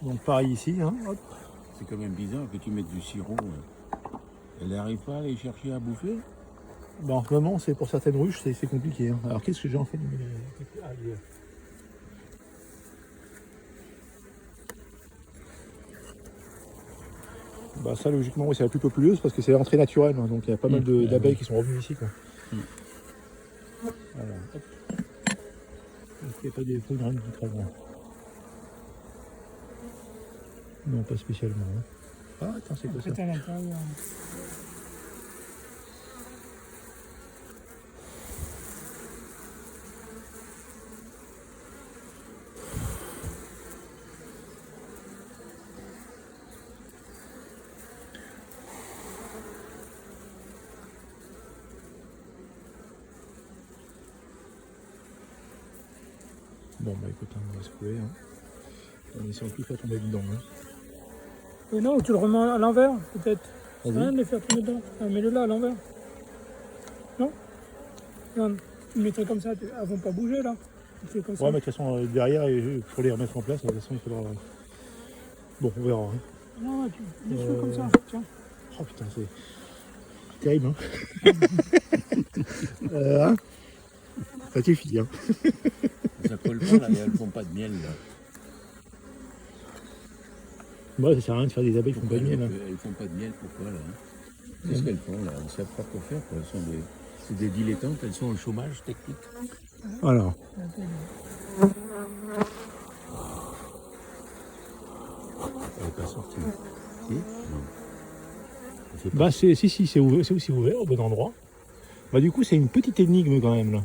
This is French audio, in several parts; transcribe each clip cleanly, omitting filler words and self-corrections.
Donc pareil ici, hein. Hop. C'est quand même bizarre que tu mettes du sirop. Elle n'arrive pas à aller chercher à bouffer. Bah, en ce moment, c'est pour certaines ruches, c'est compliqué. Hein. Alors qu'est-ce que j'ai en fait Bah ça logiquement oui, c'est la plus populeuse parce que c'est l'entrée naturelle, hein, donc il y a pas mal d'abeilles qui sont revenues ici quoi. Voilà, hop. Il n'y a pas des faux graines qui traînent. Non, pas spécialement. Hein. Ah attends, c'est quoi ça? À l'intérieur. Bon bah écoute, hein, on va se couler. Hein. On essaie en plus de tomber dedans. Hein. Et non, tu le remets à l'envers, peut-être. C'est Vas-y. rien de les faire tomber dedans. Ah, mets-le là, à l'envers. Non? Non, tu le mettrais comme ça, elles vont pas bouger là. Tu fais comme ça. Ouais, mais de toute façon, derrière, pour les remettre en place, de toute façon, il faudra. Bon, on verra. Hein. Non, tu laisse-le comme ça, tiens. Oh putain, c'est terrible. Hein. Hein ça suffit. Hein. Ça colle pas là, et elles font pas de miel là. Bon, ça sert à rien de faire des abeilles qui font pas de miel. Hein. Elles font pas de miel, pourquoi là? Qu'est-ce qu'elles font là? Elles ne savent pas quoi faire quoi. C'est des dilettantes, elles sont au chômage technique. Alors. Elle n'est pas sortie. Si? Non. Bah si, c'est ouvert, c'est aussi ouvert au bon endroit. Bah du coup c'est une petite énigme quand même là.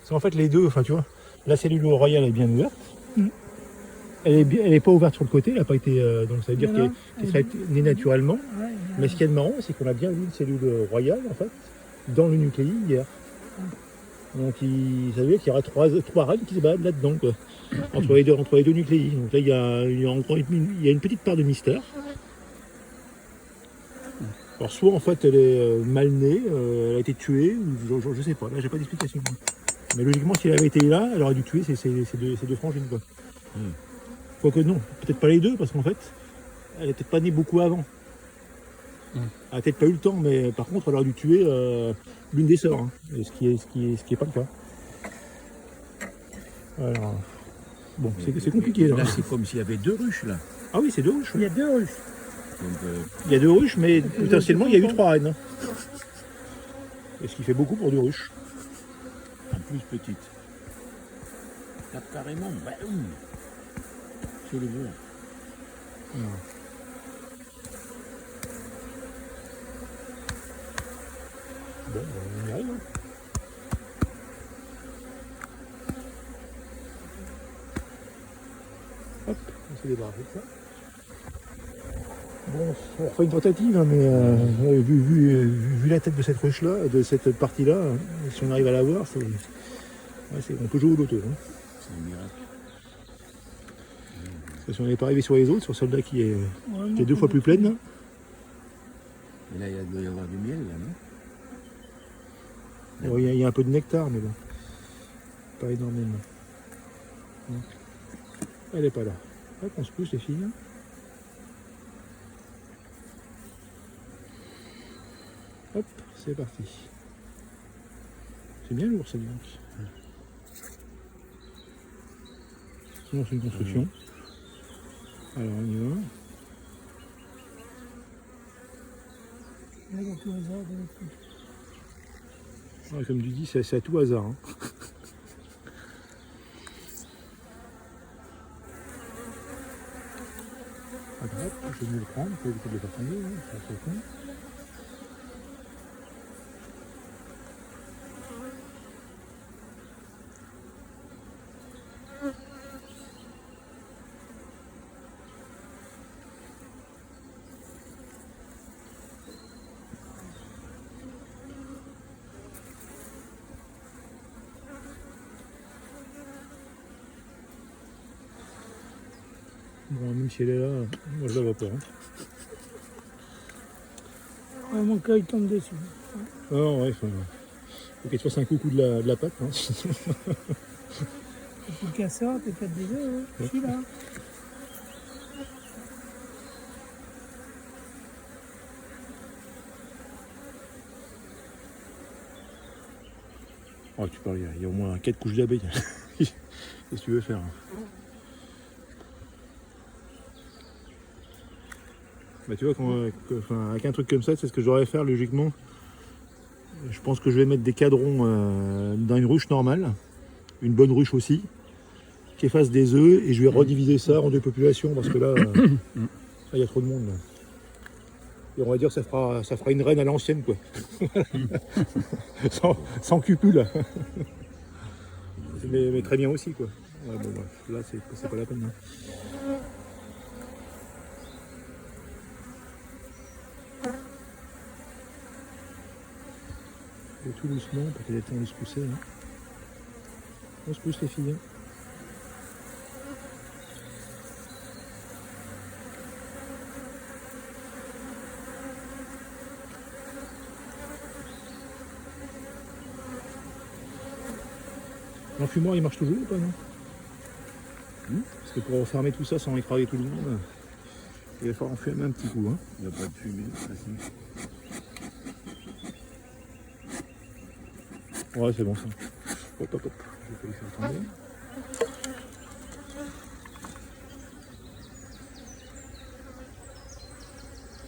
C'est en fait les deux, enfin tu vois, la cellule royale est bien ouverte. Elle est pas ouverte sur le côté, elle n'a pas été. Donc ça veut dire qu'elle serait née naturellement. Mais ce qui est marrant, c'est qu'on a bien vu une cellule royale en fait, dans le nucléi hier. Donc ça veut dire qu'il y aura trois reines qui se baladent là-dedans, quoi. Entre les deux nucléi. Donc là il y a une petite part de mystère. Alors soit en fait elle est mal née, elle a été tuée, ou je sais pas, là j'ai pas d'explication. Mais logiquement si elle avait été là, elle aurait dû tuer ces deux frangines quoi. Quoique non, peut-être pas les deux, parce qu'en fait, elle n'est peut-être pas née beaucoup avant. Elle n'a peut-être pas eu le temps, mais par contre elle aurait dû tuer l'une des sœurs, hein, ce qui est pas le cas. Alors, bon, c'est compliqué là. Là c'est comme s'il y avait deux ruches là. Ah oui, c'est deux ruches. Il y a deux ruches. Donc, Il y a deux ruches, mais potentiellement il y a eu 3 reines. Et ce qui fait beaucoup pour deux ruches. en plus petite. Tape carrément, boum. Sur le mur. Bon, on y arrive. Hein. Hop, on s'est débarrassé de ça. Bon, on refait une tentative, hein, mais vu la tête de cette ruche-là, de cette partie-là, si on arrive à la voir, on peut jouer au loto. Hein. C'est un miracle. Parce que si on n'est pas arrivé sur les autres, sur celle-là qui est 2 fois plus pleine. Hein. Et là il doit y avoir du miel là, non? Bon, il y a un peu de nectar, mais bon, pas énormément. Donc, elle n'est pas là. Hop, on se pousse les filles. Hop, c'est parti. C'est bien lourd, ça, dis donc. Sinon, c'est une construction. Alors, on y va. Là, il y a tout hasard de l'autre côté. Ouais, comme tu dis, c'est à tout hasard. Hein. Attends, hop, je vais mieux le prendre pour éviter de le faire tomber. Hein. Ça, c'est con. Bon, même si elle est là, moi je la vois pas. Hein. Vraiment qu'il tombe dessus. Ah non, ouais, faut qu'elle fasse un coucou de la patte. Hein. Petit casseur, t'es peut-être déjà, je suis là. Oh, tu parles, il y a au moins 4 couches d'abeilles. Qu'est-ce que tu veux faire? Bah, tu vois, avec un truc comme ça, c'est ce que je devrais faire logiquement. Je pense que je vais mettre des cadrons dans une ruche normale, une bonne ruche aussi, qui fasse des œufs, et je vais rediviser ça en 2 populations parce que là, il y a trop de monde. Là. Et on va dire que ça fera une reine à l'ancienne, quoi. sans cupule. mais très bien aussi, quoi. Ouais, bon, bref, là, c'est pas la peine. Hein. Et tout doucement, pour qu'il ait le temps de se pousser. Hein. On se pousse les filles. Hein. L'enfumoir il marche toujours ou pas, non? Parce que pour refermer tout ça sans écraser tout le monde, il va falloir en fumer un petit coup. Hein. Il n'y a pas de fumée. Ouais, c'est bon ça. Hop, hop, hop. Je vais pas lui faire tomber.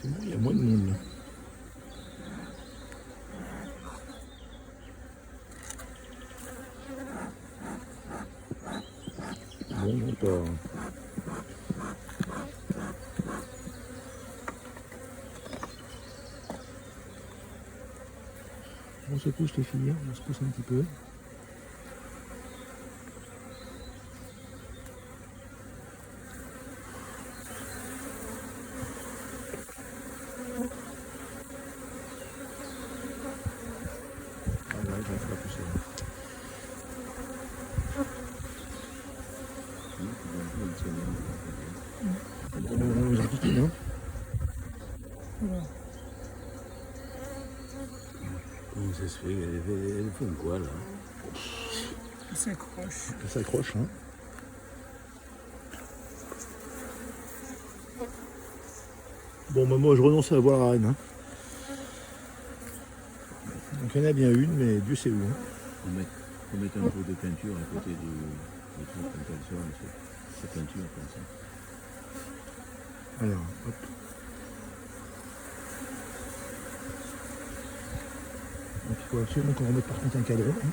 C'est bon, il y a moins de monde là. Bon, non, pas. On se pousse les filles, on se pousse un petit peu. Ah ouais, je vais faire pousser. On les a piqués, hein. Voilà. Comment ça se fait? Elles font quoi là? Il s'accroche. Ça s'accroche, hein. Bon, bah moi je renonce à voir la reine. Hein. Donc il y en a bien une, mais Dieu sait où. Hein. On met un pot de peinture à côté du truc quand elle sort, cette peinture comme ça. Alors, hop. Donc il faut absolument qu'on remette par contre un cadran. Hein.